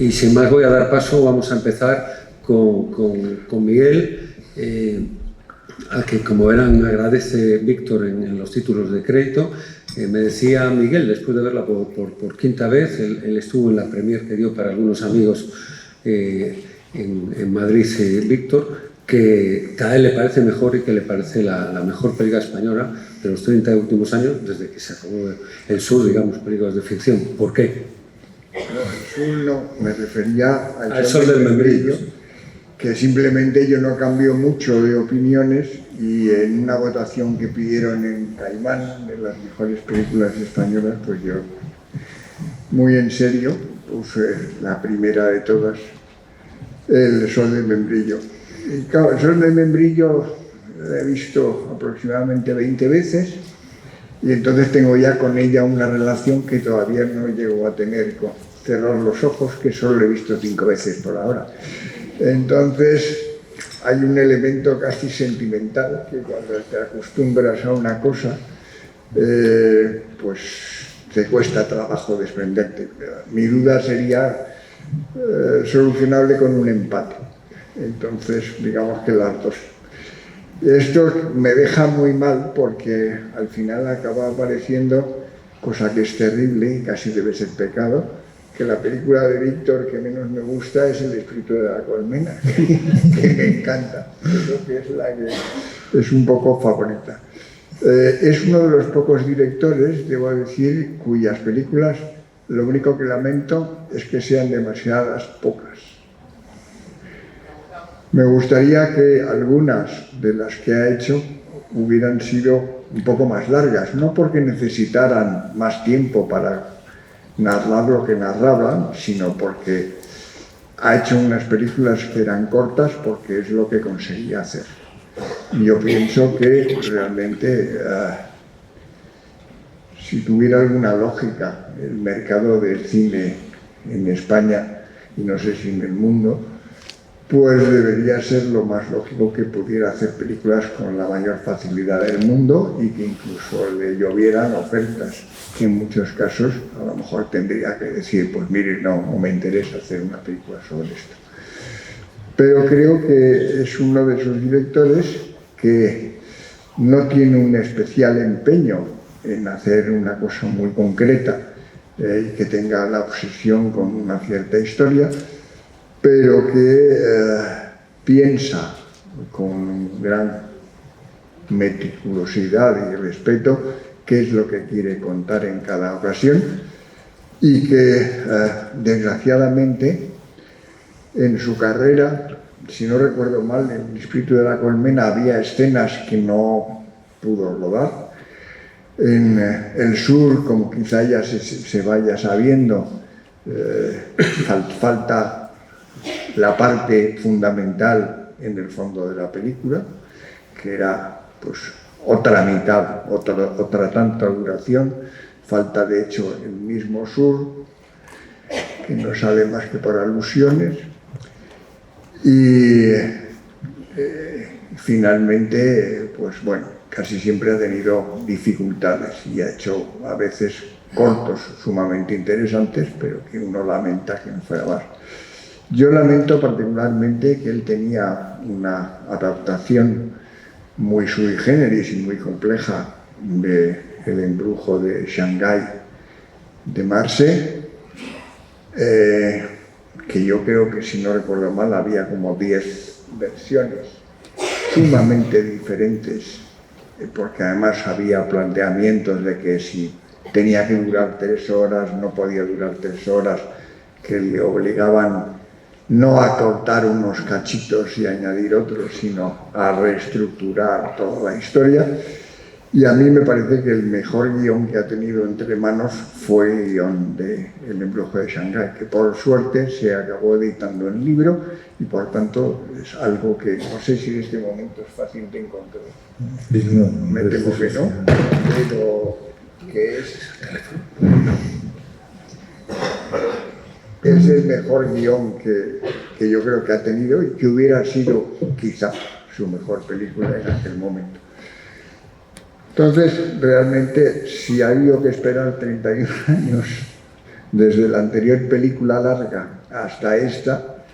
Y sin más voy a dar paso, vamos a empezar con Miguel, al que, como verán, agradece Víctor en los títulos de crédito. Me decía Miguel, después de verla por quinta vez, él estuvo en la premier que dio para algunos amigos en Madrid, Víctor, que a él le parece mejor y que le parece la mejor película española de los 30 últimos años, desde que se acabó El Sur, digamos, películas de ficción. ¿Por qué? No, El Sur no, me refería al Sol del Membrillo, que simplemente yo no cambio mucho de opiniones, y en una votación que pidieron en Caimán de las mejores películas españolas, pues yo, muy en serio, puse la primera de todas, El Sol del Membrillo. Y claro, El Sol del Membrillo la he visto aproximadamente 20 veces, y entonces tengo ya con ella una relación que todavía no llego a tener con Cerrar los ojos, que solo la he visto 5 veces por ahora. Entonces hay un elemento casi sentimental, que cuando te acostumbras a una cosa, pues te cuesta trabajo desprenderte. Mi duda sería solucionable con un empate. Entonces, digamos que las dos. Esto me deja muy mal, porque al final acaba apareciendo, cosa que es terrible y casi debe ser pecado, que la película de Víctor que menos me gusta es El espíritu de la colmena, que me encanta. Creo que es la que es un poco favorita. Es uno de los pocos directores, debo decir, cuyas películas lo único que lamento es que sean demasiadas pocas. Me gustaría que algunas de las que ha hecho hubieran sido un poco más largas, no porque necesitaran más tiempo para narrar lo que narraban, sino porque ha hecho unas películas que eran cortas porque es lo que conseguía hacer. Y yo pienso que realmente, si tuviera alguna lógica el mercado del cine en España, y no sé si en el mundo, pues debería ser lo más lógico que pudiera hacer películas con la mayor facilidad del mundo, y que incluso le llovieran ofertas, que en muchos casos a lo mejor tendría que decir, pues mire, no me interesa hacer una película sobre esto. Pero creo que es uno de esos directores que no tiene un especial empeño en hacer una cosa muy concreta, y que tenga la obsesión con una cierta historia, pero que piensa con gran meticulosidad y respeto qué es lo que quiere contar en cada ocasión, y que desgraciadamente en su carrera, si no recuerdo mal, en El espíritu de la colmena había escenas que no pudo rodar. En El Sur, como quizá ya se vaya sabiendo, falta la parte fundamental en el fondo de la película, que era pues otra mitad, otra tanta duración. Falta de hecho el mismo Sur, que no sale más que por alusiones, y finalmente, pues bueno, casi siempre ha tenido dificultades y ha hecho a veces cortos sumamente interesantes, pero que uno lamenta que no fuera más. Yo lamento particularmente que él tenía una adaptación muy sui generis y muy compleja de El embrujo de Shanghái de Marce, que yo creo que, si no recuerdo mal, había como 10 versiones sumamente diferentes, porque además había planteamientos de que si tenía que durar 3 horas, no podía durar 3 horas, que le obligaban no a cortar unos cachitos y añadir otros, sino a reestructurar toda la historia. Y a mí me parece que el mejor guión que ha tenido entre manos fue el guión de El embrujo de Shanghái, que por suerte se acabó editando en libro, y por tanto es algo que no sé si en este momento es fácil de encontrar. Me temo que no, pero que es el mejor guión que yo creo que ha tenido, y que hubiera sido quizá su mejor película en aquel momento. Entonces, realmente, si ha habido que esperar 31 años desde la anterior película larga hasta esta,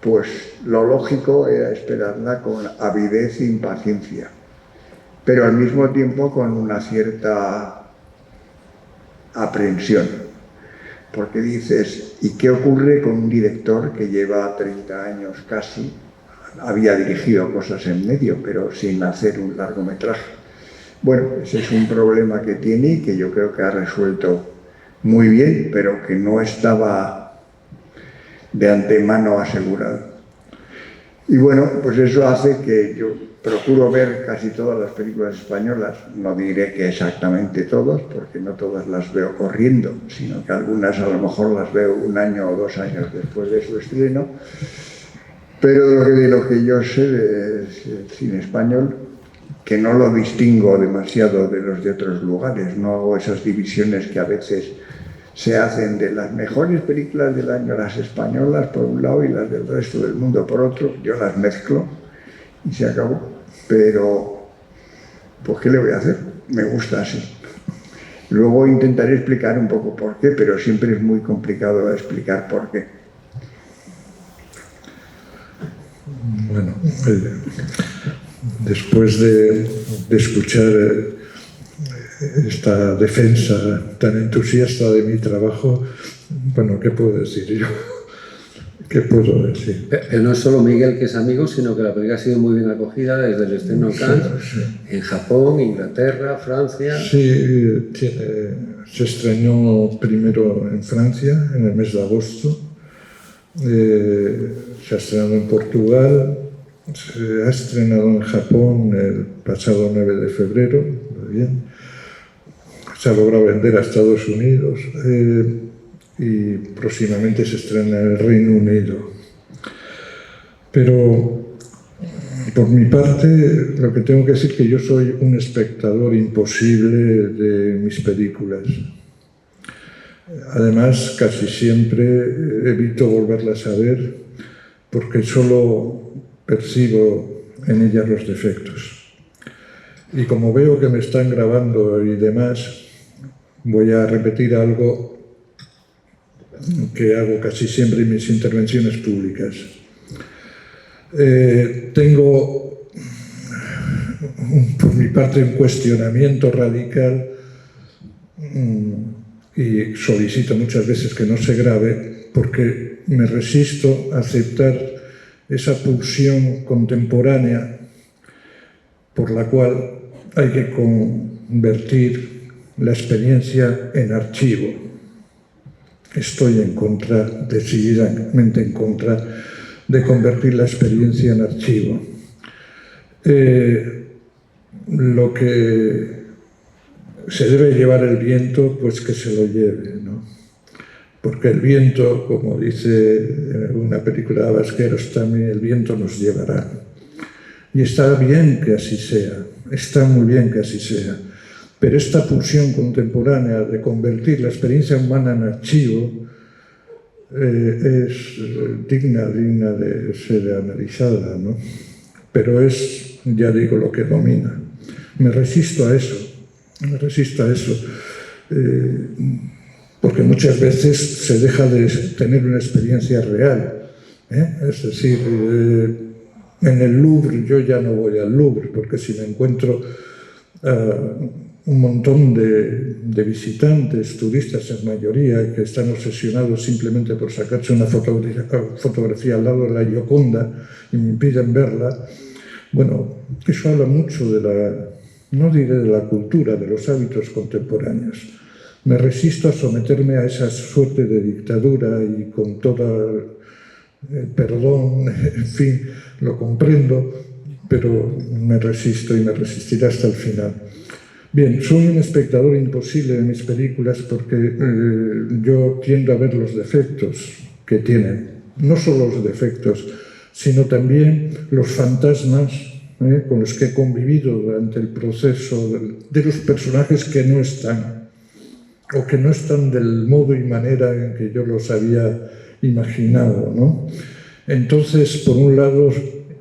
pues lo lógico era esperarla con avidez e impaciencia, pero al mismo tiempo con una cierta aprensión, porque dices, ¿y qué ocurre con un director que lleva 30 años casi? Había dirigido cosas en medio, pero sin hacer un largometraje. Bueno, ese es un problema que tiene y que yo creo que ha resuelto muy bien, pero que no estaba de antemano asegurado. Y bueno, pues eso hace que yo procuro ver casi todas las películas españolas, no diré que exactamente todas, porque no todas las veo corriendo, sino que algunas a lo mejor las veo 1 año o 2 años después de su estreno, pero de lo que yo sé del cine español, que no lo distingo demasiado de los de otros lugares, no hago esas divisiones que a veces se hacen de las mejores películas del año, las españolas por un lado y las del resto del mundo por otro. Yo las mezclo y se acabó. Pero, pues, ¿qué le voy a hacer? Me gusta así. Luego intentaré explicar un poco por qué, pero siempre es muy complicado explicar por qué. Bueno, después de escuchar esta defensa tan entusiasta de mi trabajo, bueno, ¿qué puedo decir yo? ¿Qué puedo decir? Pero no es solo Miguel que es amigo, sino que la película ha sido muy bien acogida desde el estreno en Cannes, en Japón, Inglaterra, Francia. Sí, se estrenó primero en Francia, en el mes de agosto, se ha estrenado en Portugal, se ha estrenado en Japón el pasado 9 de febrero, muy bien. Se ha logrado vender a Estados Unidos y próximamente se estrena en el Reino Unido. Pero por mi parte, lo que tengo que decir es que yo soy un espectador imposible de mis películas. Además, casi siempre evito volverlas a ver porque solo percibo en ellas los defectos. Y como veo que me están grabando y demás, voy a repetir algo que hago casi siempre en mis intervenciones públicas. Tengo, por mi parte, un cuestionamiento radical y solicito muchas veces que no se grabe porque me resisto a aceptar esa pulsión contemporánea por la cual hay que convertir la experiencia en archivo. Estoy en contra, decididamente en contra, de convertir la experiencia en archivo. Lo que se debe llevar el viento, pues que se lo lleve, ¿no? Porque el viento, como dice una película de Basqueros también, el viento nos llevará. Y está bien que así sea, está muy bien que así sea. Pero esta pulsión contemporánea de convertir la experiencia humana en archivo es digna de ser analizada, ¿no? Pero es, ya digo, lo que domina. Me resisto a eso, porque muchas veces se deja de tener una experiencia real, ¿eh? Es decir, en el Louvre yo ya no voy al Louvre, porque si me encuentro un montón de visitantes, turistas en mayoría, que están obsesionados simplemente por sacarse una fotografía al lado de la Gioconda y me impiden verla. Bueno, eso habla mucho de la, no diré de la cultura, de los hábitos contemporáneos. Me resisto a someterme a esa suerte de dictadura y con todo perdón, en fin, lo comprendo, pero me resisto y me resistiré hasta el final. Bien, soy un espectador imposible de mis películas porque yo tiendo a ver los defectos que tienen. No solo los defectos, sino también los fantasmas con los que he convivido durante el proceso de los personajes que no están, o que no están del modo y manera en que yo los había imaginado, ¿no? Entonces, por un lado,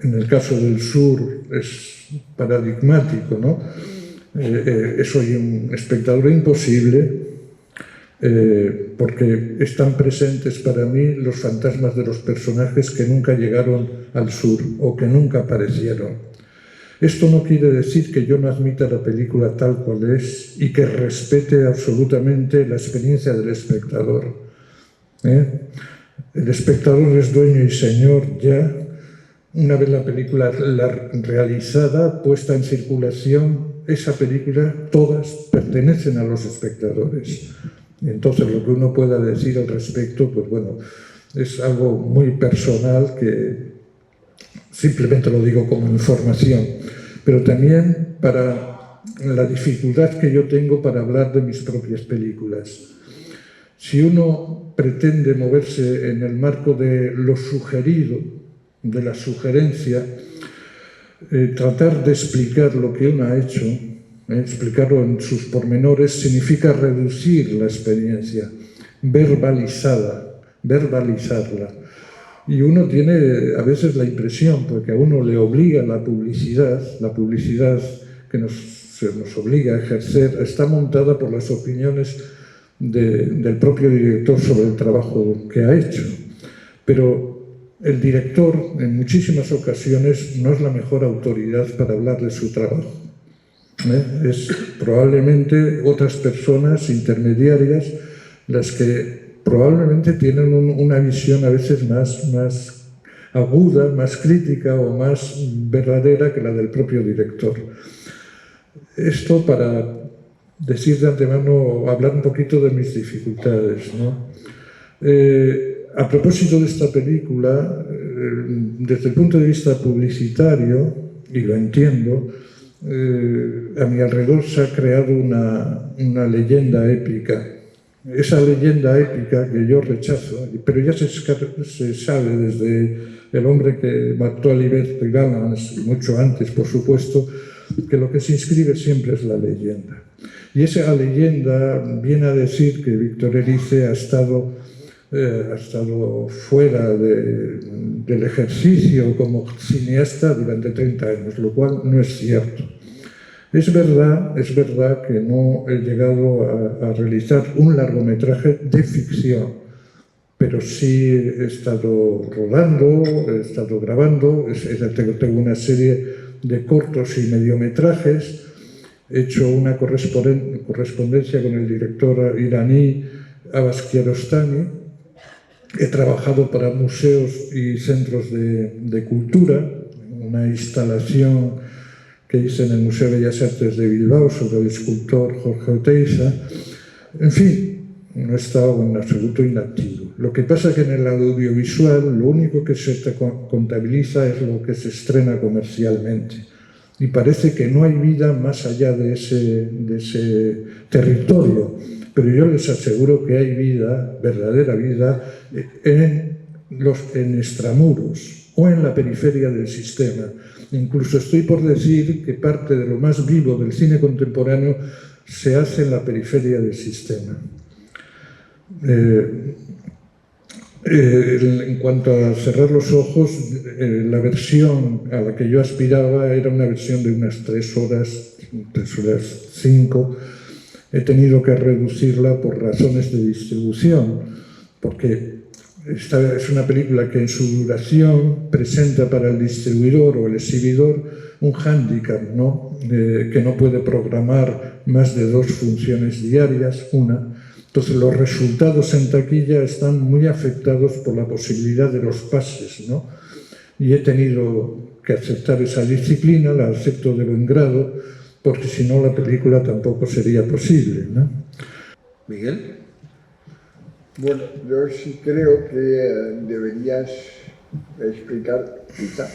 en el caso del sur es paradigmático, ¿no? Soy un espectador imposible, porque están presentes para mí los fantasmas de los personajes que nunca llegaron al sur o que nunca aparecieron. Esto no quiere decir que yo no admita la película tal cual es y que respete absolutamente la experiencia del espectador. El espectador es dueño y señor ya. Una vez la película realizada, puesta en circulación, esa película, todas pertenecen a los espectadores. Entonces, lo que uno pueda decir al respecto, pues bueno, es algo muy personal que simplemente lo digo como información, pero también para la dificultad que yo tengo para hablar de mis propias películas. Si uno pretende moverse en el marco de lo sugerido, de la sugerencia, tratar de explicar lo que uno ha hecho, explicarlo en sus pormenores, significa reducir la experiencia, verbalizarla. Y uno tiene a veces la impresión, porque a uno le obliga la publicidad que se nos obliga a ejercer, está montada por las opiniones del propio director sobre el trabajo que ha hecho. Pero el director, en muchísimas ocasiones, no es la mejor autoridad para hablar de su trabajo. Es probablemente otras personas intermediarias las que probablemente tienen una visión a veces más aguda, más crítica o más verdadera que la del propio director. Esto para decir de antemano, hablar un poquito de mis dificultades, ¿no? A propósito de esta película, desde el punto de vista publicitario, y lo entiendo, a mi alrededor se ha creado una leyenda épica. Esa leyenda épica que yo rechazo, pero ya se sabe desde el hombre que mató a Liberty Balance, mucho antes, por supuesto, que lo que se inscribe siempre es la leyenda. Y esa leyenda viene a decir que Víctor Erice ha estado fuera del ejercicio como cineasta durante 30 años, lo cual no es cierto. Es verdad que no he llegado a realizar un largometraje de ficción, pero sí he estado rodando, he estado grabando, tengo una serie de cortos y mediometrajes, he hecho una correspondencia con el director iraní Abbas Kiarostami, he trabajado para museos y centros de cultura, una instalación que hice en el Museo de Bellas Artes de Bilbao sobre el escultor Jorge Oteiza. En fin, no he estado en absoluto inactivo. Lo que pasa es que en el audiovisual lo único que se contabiliza es lo que se estrena comercialmente. Y parece que no hay vida más allá de ese territorio. Pero yo les aseguro que hay vida, verdadera vida, en extramuros o en la periferia del sistema. Incluso estoy por decir que parte de lo más vivo del cine contemporáneo se hace en la periferia del sistema. En cuanto a cerrar los ojos, la versión a la que yo aspiraba era una versión de unas 3 horas 5. He tenido que reducirla por razones de distribución, porque esta es una película que en su duración presenta para el distribuidor o el exhibidor un hándicap, ¿no? Que no puede programar más de 2 funciones diarias, una. Entonces los resultados en taquilla están muy afectados por la posibilidad de los pases, ¿no? Y he tenido que aceptar esa disciplina, la acepto de buen grado, porque si no la película tampoco sería posible, ¿no? Miguel. Bueno, yo sí creo que deberías explicar, quizá,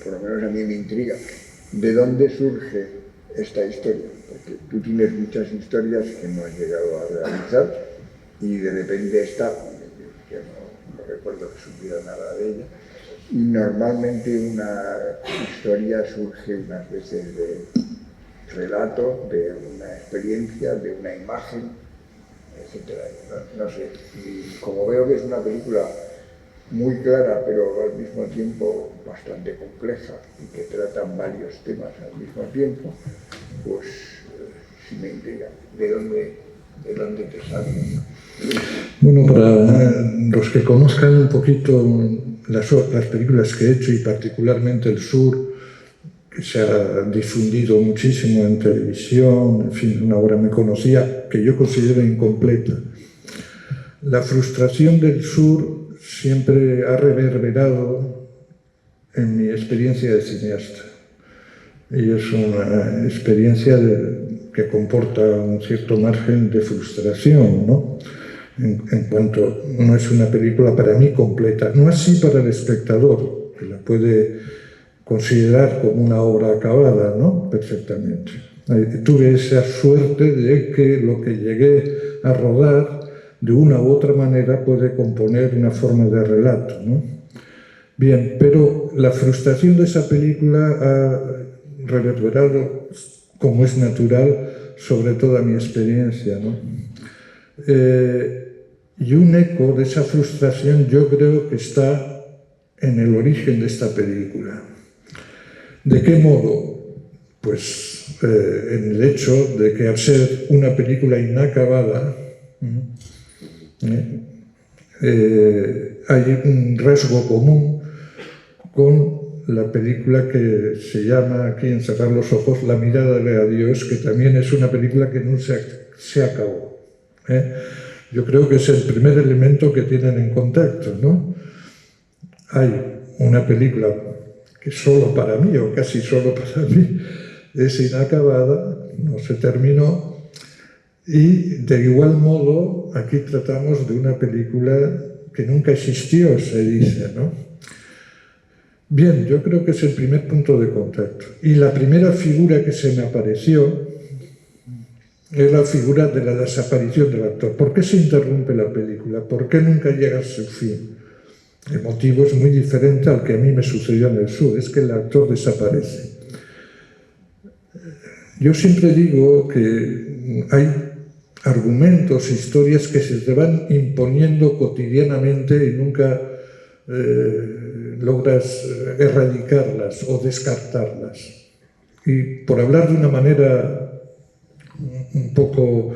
por lo menos a mí me intriga, de dónde surge esta historia, porque tú tienes muchas historias que no has llegado a realizar y de repente esta, que no recuerdo que supiera nada de ella, y normalmente una historia surge unas veces de relato, de una experiencia, de una imagen, etcétera. No sé, y como veo que es una película muy clara, pero al mismo tiempo bastante compleja y que tratan varios temas al mismo tiempo, pues sí me intriga de dónde te sale. Bueno, para los que conozcan un poquito las películas que he hecho y particularmente El Sur, que se ha difundido muchísimo en televisión, en fin, una obra muy conocida que yo considero incompleta. La frustración del Sur siempre ha reverberado en mi experiencia de cineasta. Y es una experiencia que comporta un cierto margen de frustración, ¿no? En cuanto no es una película para mí completa, no así para el espectador, que la puede considerar como una obra acabada, ¿no? Perfectamente. Tuve esa suerte de que lo que llegué a rodar, de una u otra manera, puede componer una forma de relato, ¿no? Bien, pero la frustración de esa película ha reverberado, como es natural, sobre toda mi experiencia, ¿no? Y un eco de esa frustración yo creo que está en el origen de esta película. ¿De qué modo? Pues en el hecho de que al ser una película inacabada, hay un rasgo común con la película que se llama aquí en Cerrar los Ojos, La mirada de adiós, que también es una película que no se acabó. Yo creo que es el primer elemento que tienen en contacto, ¿no? Hay una película que solo para mí, o casi solo para mí, es inacabada, no se terminó, y de igual modo aquí tratamos de una película que nunca existió, se dice, ¿no? Bien, yo creo que es el primer punto de contacto. Y la primera figura que se me apareció es la figura de la desaparición del actor. ¿Por qué se interrumpe la película? ¿Por qué nunca llega a su fin? El motivo es muy diferente al que a mí me sucedió en El Sur, es que el actor desaparece. Yo siempre digo que hay argumentos, historias que se te van imponiendo cotidianamente y nunca logras erradicarlas o descartarlas. Y por hablar de una manera un poco,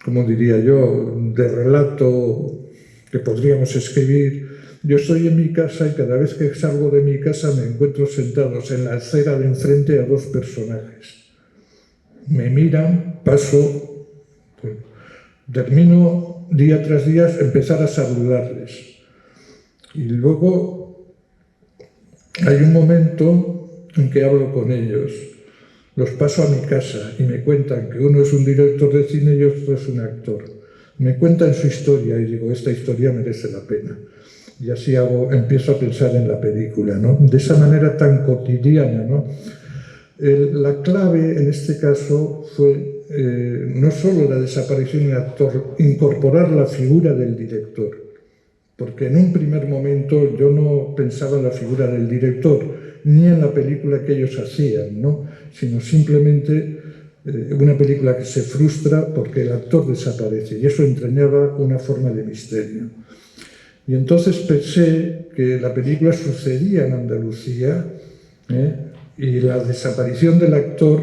como diría yo, de relato que podríamos escribir, yo estoy en mi casa y cada vez que salgo de mi casa me encuentro sentados en la acera de enfrente a dos personajes. Me miran, paso, termino día tras día empezar a saludarles. Y luego hay un momento en que hablo con ellos. Los paso a mi casa y me cuentan que uno es un director de cine y otro es un actor. Me cuentan su historia y digo, esta historia merece la pena. Y así empiezo a pensar en la película, ¿no? De esa manera tan cotidiana, ¿no? La clave en este caso fue no solo la desaparición del actor, incorporar la figura del director. Porque en un primer momento yo no pensaba en la figura del director, ni en la película que ellos hacían, ¿no? Sino simplemente una película que se frustra porque el actor desaparece, y eso entrañaba una forma de misterio. Y entonces pensé que la película sucedía en Andalucía, y la desaparición del actor,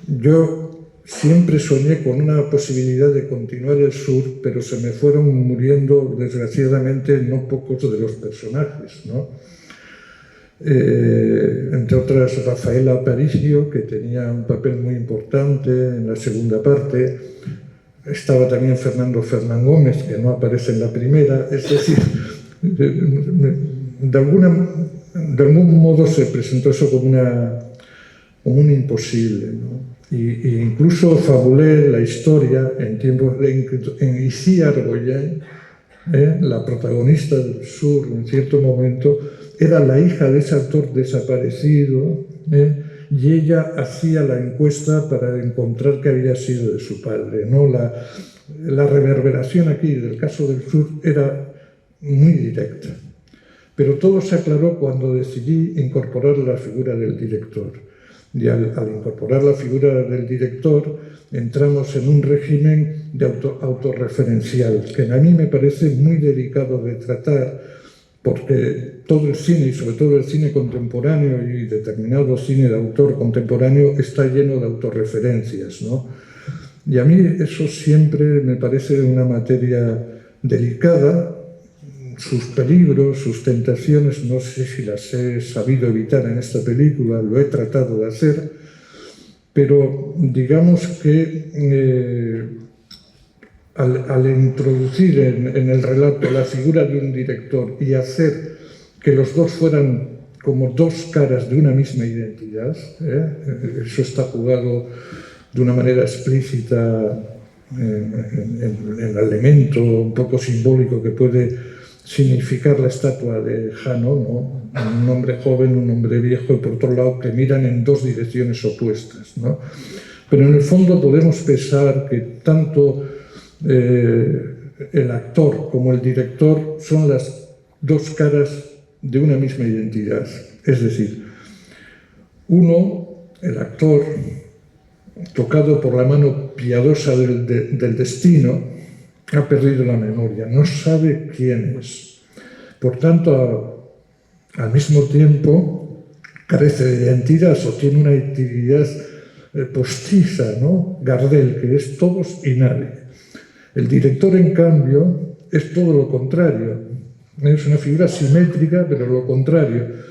yo siempre soñé con una posibilidad de continuar El Sur, pero se me fueron muriendo, desgraciadamente, no pocos de los personajes, ¿no? Entre otras, Rafaela Aparicio, que tenía un papel muy importante en la segunda parte. Estaba también Fernando Fernán Gómez, que no aparece en la primera. Es decir, de algún modo se presentó eso como un imposible, ¿no? Y incluso fabulé la historia en tiempos en Icía Argollén, la protagonista del Sur, en cierto momento, era la hija de ese actor desaparecido, y ella hacía la encuesta para encontrar qué había sido de su padre, ¿no? La reverberación aquí del caso del Sur era muy directa. Pero todo se aclaró cuando decidí incorporar la figura del director. Y al incorporar la figura del director, entramos en un régimen de autorreferencial, que a mí me parece muy delicado de tratar, porque todo el cine, y sobre todo el cine contemporáneo y determinado cine de autor contemporáneo, está lleno de autorreferencias, ¿no? Y a mí eso siempre me parece una materia delicada. Sus peligros, sus tentaciones, no sé si las he sabido evitar en esta película, lo he tratado de hacer, pero digamos que al introducir en el relato la figura de un director y hacer que los dos fueran como dos caras de una misma identidad, eso está jugado de una manera explícita en el elemento un poco simbólico que puede significar la estatua de Jano, ¿no? Un hombre joven, un hombre viejo, y por otro lado que miran en dos direcciones opuestas, ¿no? Pero en el fondo podemos pensar que tanto el actor como el director son las dos caras de una misma identidad. Es decir, uno, el actor, tocado por la mano piadosa del destino, ha perdido la memoria, no sabe quién es. Por tanto, al mismo tiempo, carece de identidad o tiene una identidad postiza, ¿no? Gardel, que es todos y nadie. El director, en cambio, es todo lo contrario. Es una figura simétrica, pero lo contrario.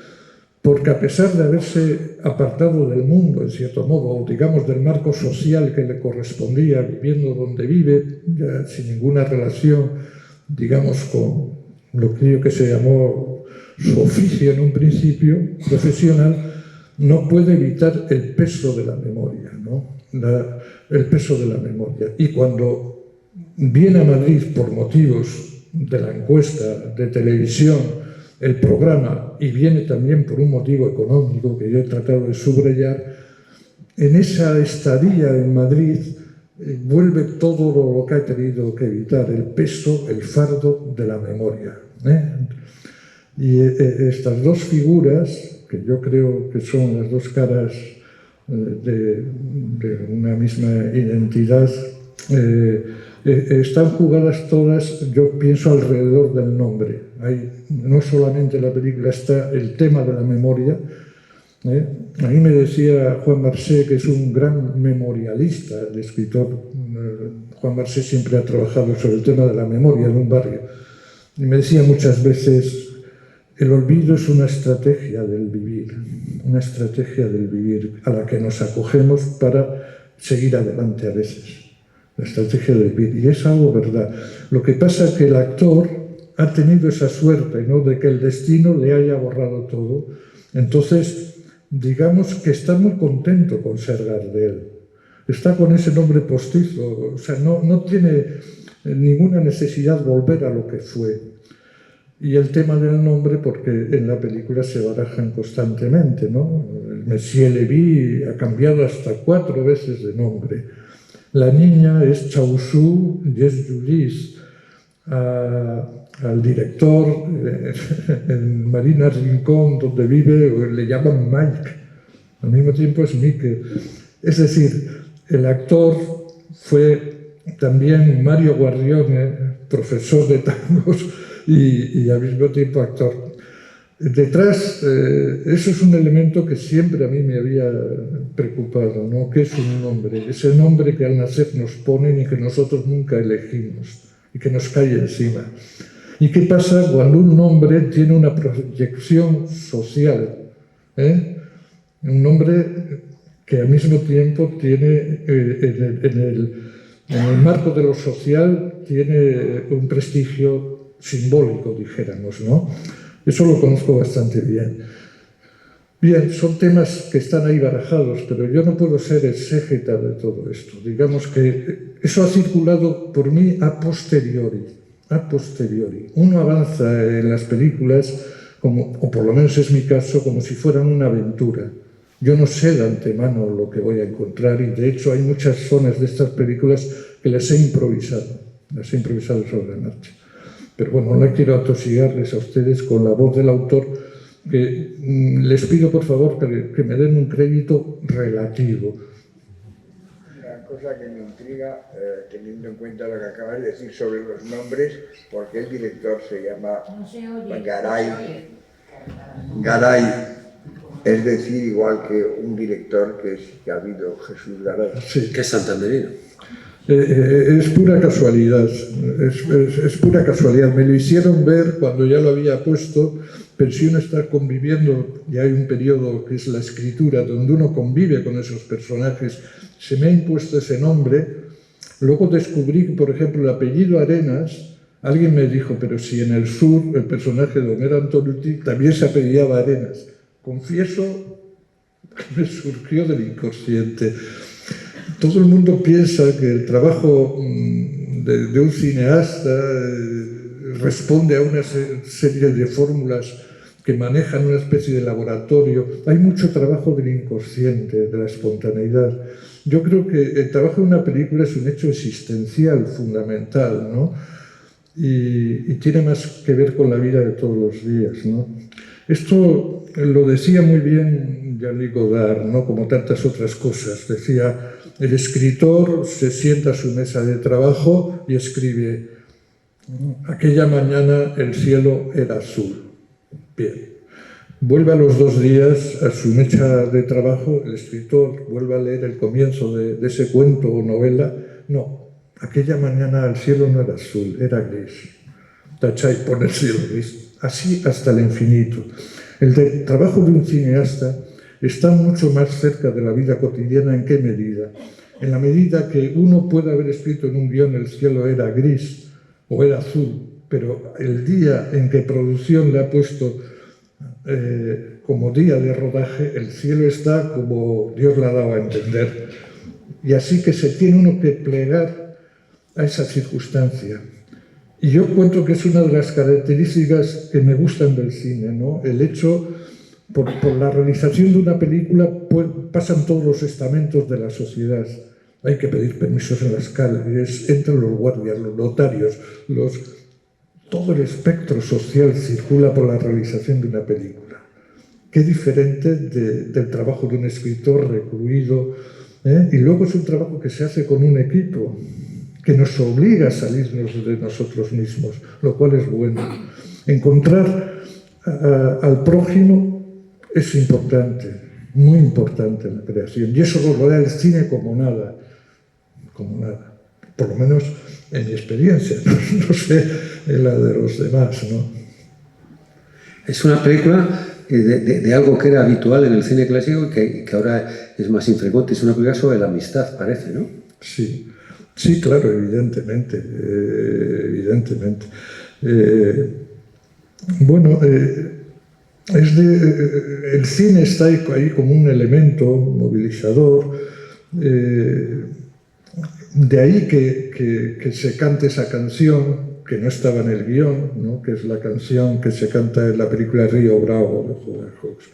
Porque a pesar de haberse apartado del mundo, en cierto modo, o digamos del marco social que le correspondía, viviendo donde vive, ya sin ninguna relación, digamos, con lo que se llamó su oficio en un principio, profesional, no puede evitar el peso de la memoria, ¿no? El peso de la memoria. Y cuando viene a Madrid por motivos de la encuesta de televisión, el programa, y viene también por un motivo económico que yo he tratado de subrayar, en esa estadía en Madrid vuelve todo lo que ha tenido que evitar, el peso, el fardo de la memoria. Y estas dos figuras, que yo creo que son las dos caras de una misma identidad, están jugadas todas, yo pienso, alrededor del nombre. No solamente en la película está el tema de la memoria. A mí me decía Juan Marsé, que es un gran memorialista, el escritor. Juan Marsé siempre ha trabajado sobre el tema de la memoria en un barrio. Y me decía muchas veces, el olvido es una estrategia del vivir a la que nos acogemos para seguir adelante a veces. La estrategia del vivir. Y es algo verdad. Lo que pasa es que el actor ha tenido esa suerte, ¿no?, de que el destino le haya borrado todo. Entonces, digamos que está muy contento con ser Gardel. Está con ese nombre postizo. O sea, no tiene ninguna necesidad de volver a lo que fue. Y el tema del nombre, porque en la película se barajan constantemente, ¿no? El Monsieur Lévy ha cambiado hasta 4 veces de nombre. La niña es Chaosu y es Julis. Al director, en Marina Rincón, donde vive, le llaman Mike. Al mismo tiempo es Mike. Es decir, el actor fue también Mario Guardione, profesor de tangos y al mismo tiempo actor. Detrás, eso es un elemento que siempre a mí me había preocupado, ¿no? ¿Qué es un nombre? Ese nombre que al nacer nos ponen y que nosotros nunca elegimos y que nos cae encima. ¿Y qué pasa cuando un nombre tiene una proyección social? Un nombre que al mismo tiempo tiene, en el marco de lo social, tiene un prestigio simbólico, dijéramos, ¿no? Eso lo conozco bastante bien. Bien, son temas que están ahí barajados, pero yo no puedo ser exégeta de todo esto. Digamos que eso ha circulado por mí a posteriori. A posteriori. Uno avanza en las películas, o por lo menos es mi caso, como si fueran una aventura. Yo no sé de antemano lo que voy a encontrar y de hecho hay muchas zonas de estas películas que las he improvisado sobre la marcha. Pero bueno, no quiero atosigarles a ustedes con la voz del autor, que les pido por favor que me den un crédito relativo. Una cosa que me intriga, teniendo en cuenta lo que acabas de decir sobre los nombres, porque el director se llama Garay. Es decir, igual que un director que ha habido, Jesús Garay. Sí. Que es santanderino. Es pura casualidad, es pura casualidad. Me lo hicieron ver cuando ya lo había puesto, pero si uno está conviviendo, y hay un periodo que es la escritura, donde uno convive con esos personajes, se me ha impuesto ese nombre. Luego descubrí que, por ejemplo, el apellido Arenas, alguien me dijo, pero si en el sur el personaje de Homero Antonucci también se apellidaba Arenas. Confieso que me surgió del inconsciente. Todo el mundo piensa que el trabajo de un cineasta responde a una serie de fórmulas que manejan una especie de laboratorio. Hay mucho trabajo del inconsciente, de la espontaneidad. Yo creo que el trabajo de una película es un hecho existencial, fundamental, ¿no? Y tiene más que ver con la vida de todos los días, ¿no? Esto lo decía muy bien Jean-Luc Godard, ¿no? Como tantas otras cosas. Decía, el escritor se sienta a su mesa de trabajo y escribe, aquella mañana el cielo era azul. Bien. Vuelve a los 2 días a su mesa de trabajo, el escritor vuelve a leer el comienzo de ese cuento o novela. No, aquella mañana el cielo no era azul, era gris. Tacha y pone el cielo gris. Así hasta el infinito. El trabajo de un cineasta está mucho más cerca de la vida cotidiana. ¿En qué medida? En la medida que uno puede haber escrito en un guión el cielo era gris o era azul, pero el día en que producción le ha puesto como día de rodaje, el cielo está como Dios le ha dado a entender. Y así que se tiene uno que plegar a esa circunstancia. Y yo encuentro que es una de las características que me gustan del cine, ¿no? El hecho, por la realización de una película pasan todos los estamentos de la sociedad. Hay que pedir permisos en las calles, entran los guardias, los notarios, todo el espectro social circula por la realización de una película. Qué diferente del trabajo de un escritor recluido, ¿eh? Y luego es un trabajo que se hace con un equipo, que nos obliga a salirnos de nosotros mismos, lo cual es bueno. Encontrar al prójimo es importante, muy importante en la creación, y eso lo da el cine como nada, por lo menos en mi experiencia, no sé en la de los demás, ¿no? Es una película de algo que era habitual en el cine clásico y que ahora es más infrecuente. Es una película sobre la amistad, parece, ¿no? Sí. Sí, claro, evidentemente. El cine está ahí como un elemento movilizador. De ahí que se cante esa canción que no estaba en el guión, ¿no? Que es la canción que se canta en la película Río Bravo de Howard Hawks.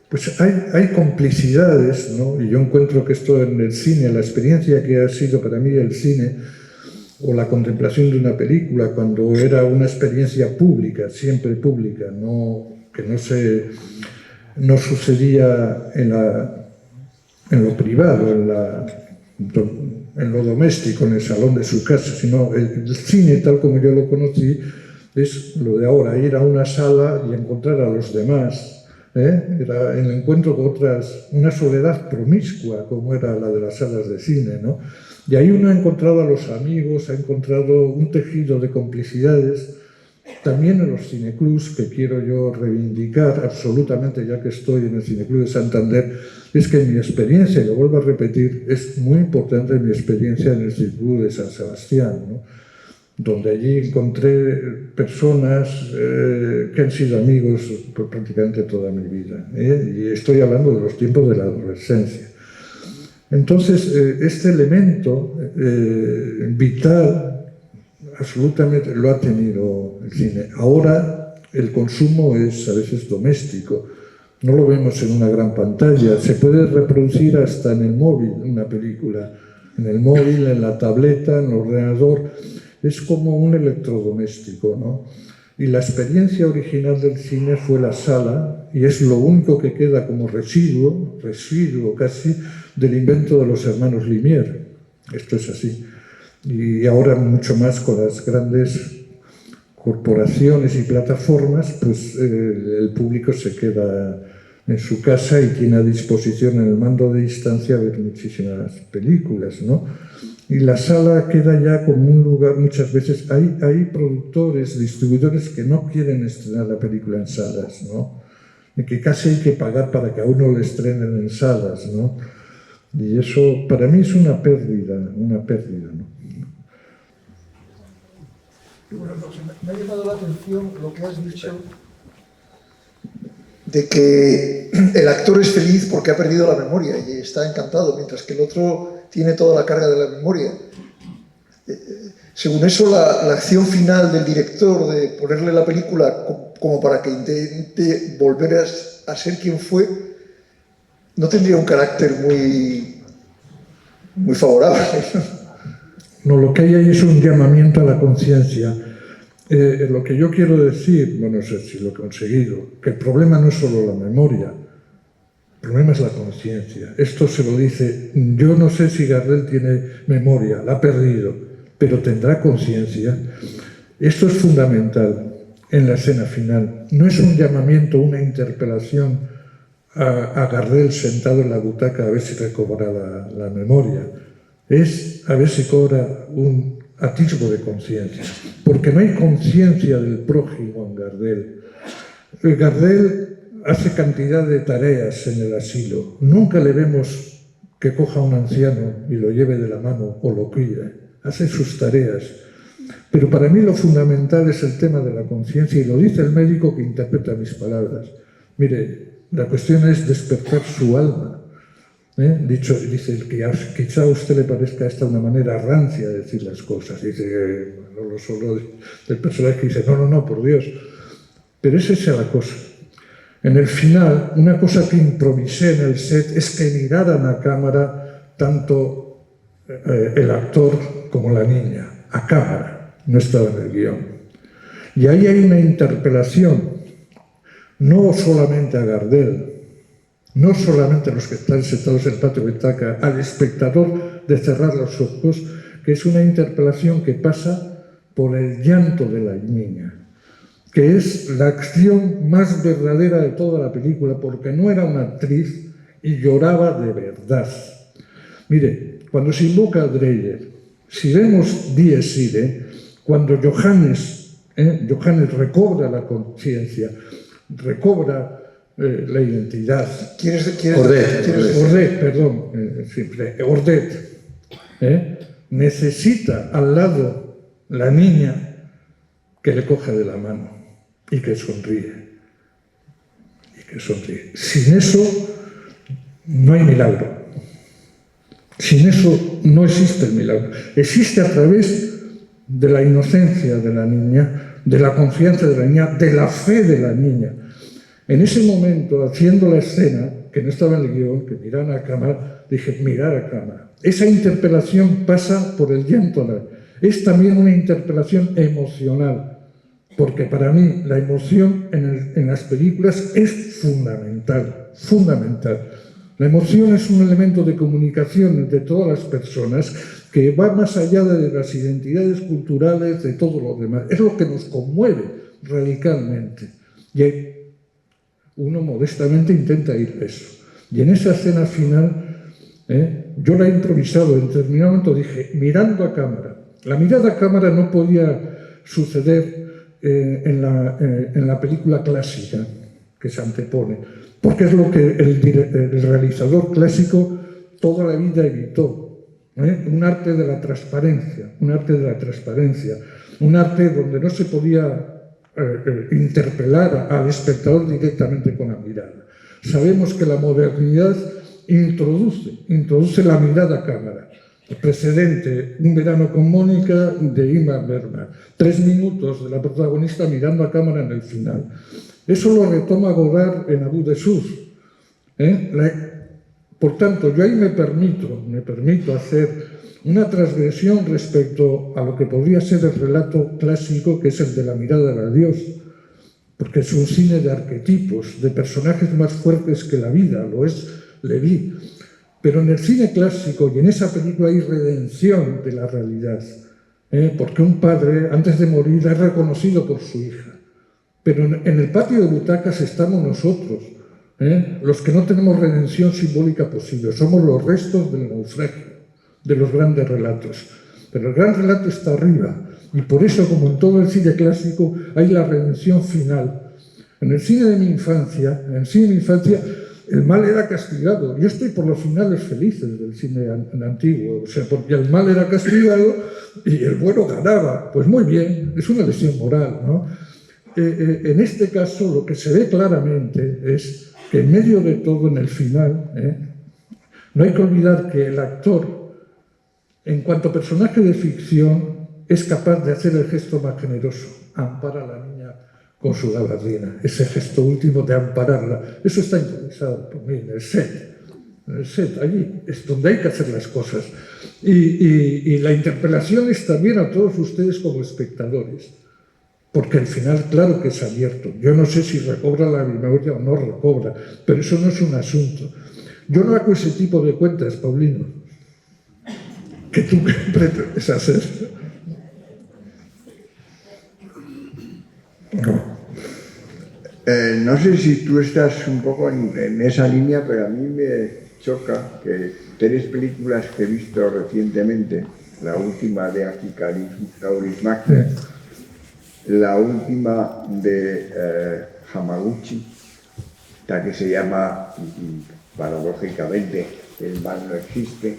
Pues hay complicidades, ¿no? Y yo encuentro que esto en el cine, la experiencia que ha sido para mí el cine, o la contemplación de una película, cuando era una experiencia pública, siempre pública, que no sucedía en lo privado, en lo doméstico, en el salón de su casa, sino el cine, tal como yo lo conocí, es lo de ahora, ir a una sala y encontrar a los demás. Era el encuentro con una soledad promiscua, como era la de las salas de cine, ¿no? Y ahí uno ha encontrado a los amigos, ha encontrado un tejido de complicidades, también en los cineclubs, que quiero yo reivindicar absolutamente, ya que estoy en el Cineclub de Santander, es que mi experiencia, y lo vuelvo a repetir, es muy importante mi experiencia en el Cineclub de San Sebastián, ¿no? Donde allí encontré personas que han sido amigos por prácticamente toda mi vida, y estoy hablando de los tiempos de la adolescencia. Entonces, este elemento vital absolutamente lo ha tenido el cine. Ahora el consumo es a veces doméstico, no lo vemos en una gran pantalla, se puede reproducir hasta en el móvil una película, en el móvil, en la tableta, en el ordenador. Es como un electrodoméstico, ¿no? Y la experiencia original del cine fue la sala, y es lo único que queda como residuo casi, del invento de los hermanos Lumière. Esto es así. Y ahora mucho más con las grandes corporaciones y plataformas, pues el público se queda en su casa y tiene a disposición en el mando de distancia ver muchísimas películas, ¿no? Y la sala queda ya como un lugar, muchas veces hay productores, distribuidores que no quieren estrenar la película en salas, ¿no? Y que casi hay que pagar para que a uno le estrenen en salas, ¿no? Y eso para mí es una pérdida, ¿no? Bueno, me ha llamado la atención lo que has dicho de que el actor es feliz porque ha perdido la memoria y está encantado, mientras que el otro tiene toda la carga de la memoria. Según eso, la acción final del director de ponerle la película como para que intente volver a ser quien fue, no tendría un carácter muy favorable. No, lo que hay ahí es un llamamiento a la conciencia. Lo que yo quiero decir, no sé si lo he conseguido, que el problema no es solo la memoria, el problema es la conciencia. Esto se lo dice, yo no sé si Gardel tiene memoria, la ha perdido, pero tendrá conciencia. Esto es fundamental en la escena final. No es un llamamiento, una interpelación a Gardel sentado en la butaca a ver si recobra la memoria. Es a ver si cobra un atisbo de conciencia, porque no hay conciencia del prójimo en Gardel. Gardel hace cantidad de tareas en el asilo. Nunca le vemos que coja a un anciano y lo lleve de la mano o lo cuide. Hace sus tareas. Pero para mí lo fundamental es el tema de la conciencia, y lo dice el médico que interpreta mis palabras. Mire, la cuestión es despertar su alma. Dice que quizá a usted le parezca esta una manera rancia de decir las cosas. Dice, no lo solo del personaje que dice, no, por Dios. Pero esa es la cosa. En el final, una cosa que improvisé en el set es que miraran a cámara tanto el actor como la niña. A cámara, no estaba en el guión. Y ahí hay una interpelación, no solamente a Gardel, no solamente a los que están sentados en el patio de butaca, al espectador de cerrar los ojos, que es una interpelación que pasa por el llanto de la niña, que es la acción más verdadera de toda la película, porque no era una actriz y lloraba de verdad. Mire, cuando se invoca a Dreyer, si vemos Dies Irae, cuando Johannes recobra la conciencia, recobra la identidad. Ordet necesita al lado la niña que le coge de la mano y que sonríe. Sin eso no hay milagro. Sin eso no existe el milagro. Existe a través de la inocencia de la niña, de la confianza de la niña, de la fe de la niña. En ese momento, haciendo la escena, que no estaba en el guión, que miran a cámara, dije, mirar a cámara. Esa interpelación pasa por el llanto. Es también una interpelación emocional, porque para mí la emoción en las películas es fundamental. La emoción es un elemento de comunicación entre todas las personas que va más allá de las identidades culturales, de todo lo demás. Es lo que nos conmueve radicalmente. Y uno modestamente intenta ir a eso. Y en esa escena final, yo la he improvisado. En determinado momento dije, mirando a cámara. La mirada a cámara no podía suceder en la película clásica que se antepone, porque es lo que el realizador clásico toda la vida evitó. Un arte de la transparencia, un arte donde no se podía interpelar al espectador directamente con la mirada. Sabemos que la modernidad introduce la mirada a cámara. El precedente, Un verano con Mónica, de Ingmar Bergman. 3 minutos de la protagonista mirando a cámara en el final. Eso lo retoma Godard en Abu de Sur. Por tanto, yo ahí me permito hacer una transgresión respecto a lo que podría ser el relato clásico, que es el de la mirada de Dios, porque es un cine de arquetipos, de personajes más fuertes que la vida, lo es Leví. Pero en el cine clásico y en esa película hay redención de la realidad. porque un padre, antes de morir, es reconocido por su hija. Pero en el patio de butacas estamos nosotros, los que no tenemos redención simbólica posible. Somos los restos del naufragio, de los grandes relatos. Pero el gran relato está arriba. Y por eso, como en todo el cine clásico, hay la redención final. En el cine de mi infancia, el mal era castigado. Yo estoy por los finales felices del cine antiguo, o sea, porque el mal era castigado y el bueno ganaba. Pues muy bien, es una lección moral, ¿no? En este caso, lo que se ve claramente es que en medio de todo, en el final, no hay que olvidar que el actor, en cuanto personaje de ficción, es capaz de hacer el gesto más generoso, ampara a la niña con su gabardina, ese gesto último de ampararla. Eso está improvisado por mí en el set. En el set, allí es donde hay que hacer las cosas. Y la interpelación es también a todos ustedes como espectadores, porque el final, claro que es abierto. Yo no sé si recobra la memoria o no recobra, pero eso no es un asunto. Yo no hago ese tipo de cuentas, Paulino, que tú pretendes hacer. No sé si tú estás un poco en esa línea, pero a mí me choca que 3 películas que he visto recientemente, la última de África Kaurismäki, la última de Hamaguchi, la que se llama, paradójicamente, El mal no existe.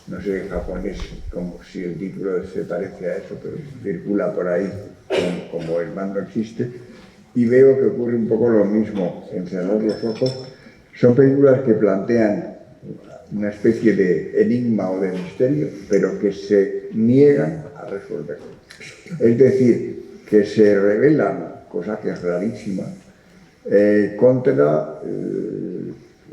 No sé en japonés como si el título se parece a eso, pero circula por ahí como El mal no existe. Y veo que ocurre un poco lo mismo en Cerrar los ojos. Son películas que plantean una especie de enigma o de misterio, pero que se niegan a resolverlo. Es decir, que se revelan, cosa que es rarísima, contra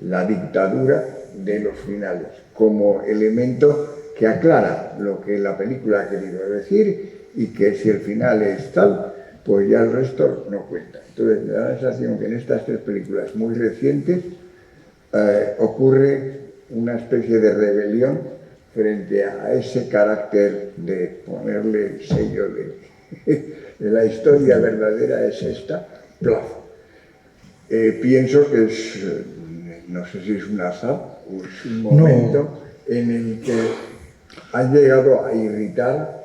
la dictadura de los finales, como elemento que aclara lo que la película ha querido decir y que si el final es tal, pues ya el resto no cuenta. Entonces me da la sensación que en estas 3 películas muy recientes ocurre una especie de rebelión frente a ese carácter de ponerle el sello de la historia verdadera es esta, plaf. Pienso que es, no sé si es un azar o es un momento en el que han llegado a irritar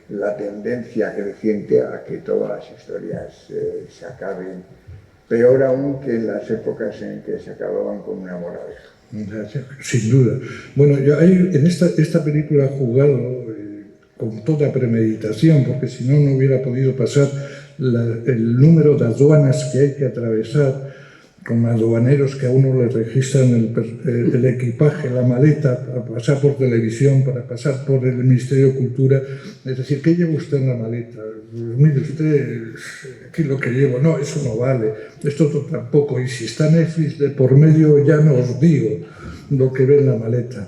la tendencia creciente a que todas las historias se acaben, peor aún que en las épocas en que se acababan con una moraleja. Sin duda. Bueno, yo en esta película he jugado con toda premeditación, porque si no, no hubiera podido pasar el número de aduanas que hay que atravesar, con aduaneros que a uno le registran el equipaje, la maleta, para pasar por televisión, para pasar por el Ministerio de Cultura. Es decir, ¿qué lleva usted en la maleta? Pues, mire usted, aquí lo que llevo, no, eso no vale, esto tampoco, y si está Netflix de por medio ya no os digo lo que ve en la maleta.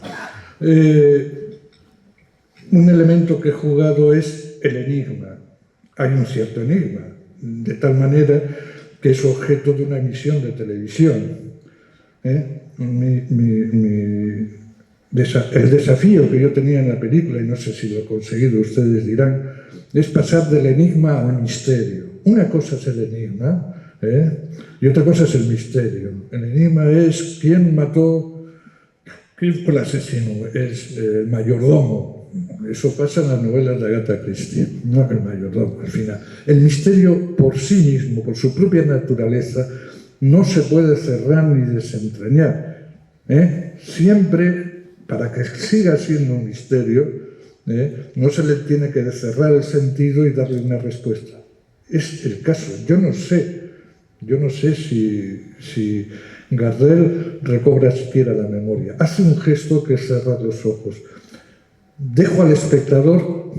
Un elemento que he jugado es el enigma. Hay un cierto enigma, de tal manera que es objeto de una emisión de televisión. El desafío que yo tenía en la película, y no sé si lo he conseguido, ustedes dirán, es pasar del enigma al misterio. Una cosa es el enigma, y otra cosa es el misterio. El enigma es quién mató, quién fue el asesino, es el mayordomo. Eso pasa en las novelas de Agatha Christie, no el mayordomo, al final. El misterio por sí mismo, por su propia naturaleza, no se puede cerrar ni desentrañar. Siempre, para que siga siendo un misterio, no se le tiene que cerrar el sentido y darle una respuesta. Es el caso. Yo no sé si Gardel recobra siquiera la memoria. Hace un gesto que es cerrar los ojos. Dejo al espectador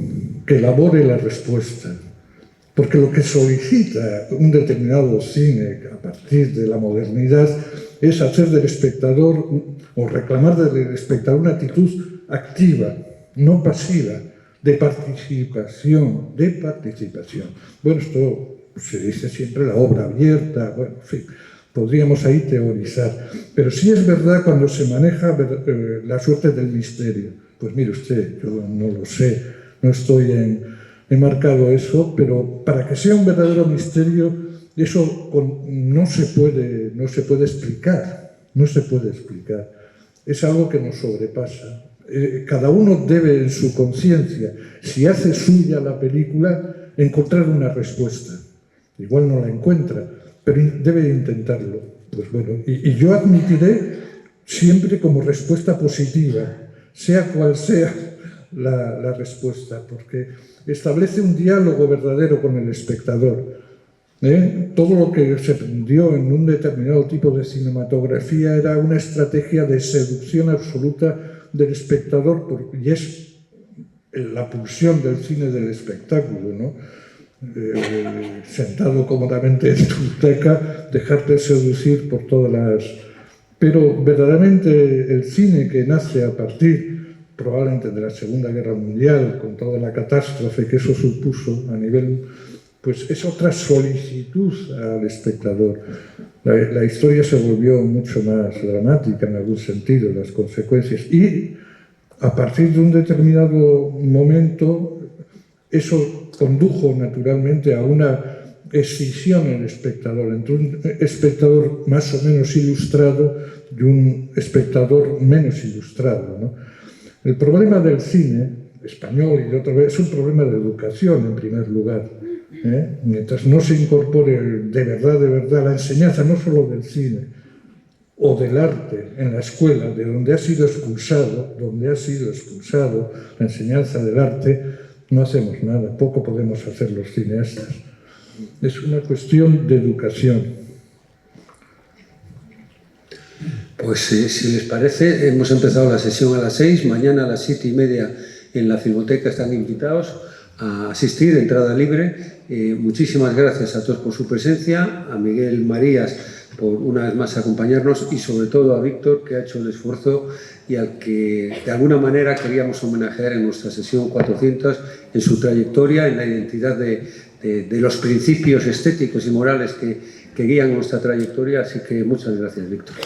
que elabore la respuesta, porque lo que solicita un determinado cine a partir de la modernidad es hacer del espectador o reclamar del espectador una actitud activa, no pasiva, de participación. Bueno, esto se dice siempre la obra abierta, bueno, en fin, podríamos ahí teorizar, pero sí es verdad cuando se maneja la suerte del misterio. Pues mire usted, yo no lo sé, no estoy enmarcado eso, pero para que sea un verdadero misterio, eso no se puede explicar, no se puede explicar. Es algo que nos sobrepasa. Cada uno debe en su conciencia, si hace suya la película, encontrar una respuesta. Igual no la encuentra, pero debe intentarlo. Pues bueno, y yo admitiré siempre como respuesta positiva, sea cual sea la respuesta, porque establece un diálogo verdadero con el espectador. Todo lo que se aprendió en un determinado tipo de cinematografía era una estrategia de seducción absoluta del espectador, y es la pulsión del cine del espectáculo, ¿no? Sentado cómodamente en tu butaca, dejarte seducir por todas las... Pero verdaderamente el cine que nace a partir probablemente de la Segunda Guerra Mundial, con toda la catástrofe que eso supuso a nivel... pues es otra solicitud al espectador. La historia se volvió mucho más dramática en algún sentido, las consecuencias. Y a partir de un determinado momento, eso condujo naturalmente a una escisión en el espectador, entre un espectador más o menos ilustrado y un espectador menos ilustrado, ¿no? El problema del cine español y de otra vez es un problema de educación en primer lugar. Mientras no se incorpore de verdad la enseñanza no solo del cine o del arte en la escuela, de donde ha sido expulsado la enseñanza del arte, no hacemos nada, poco podemos hacer los cineastas. Es una cuestión de educación. Pues si les parece, hemos empezado la sesión a las 6, mañana a las 7:30 en la Filmoteca están invitados a asistir, entrada libre. Muchísimas gracias a todos por su presencia, a Miguel Marías por una vez más acompañarnos y sobre todo a Víctor, que ha hecho el esfuerzo y al que de alguna manera queríamos homenajear en nuestra sesión 400 en su trayectoria, en la identidad de los principios estéticos y morales que guían nuestra trayectoria. Así que muchas gracias, Víctor.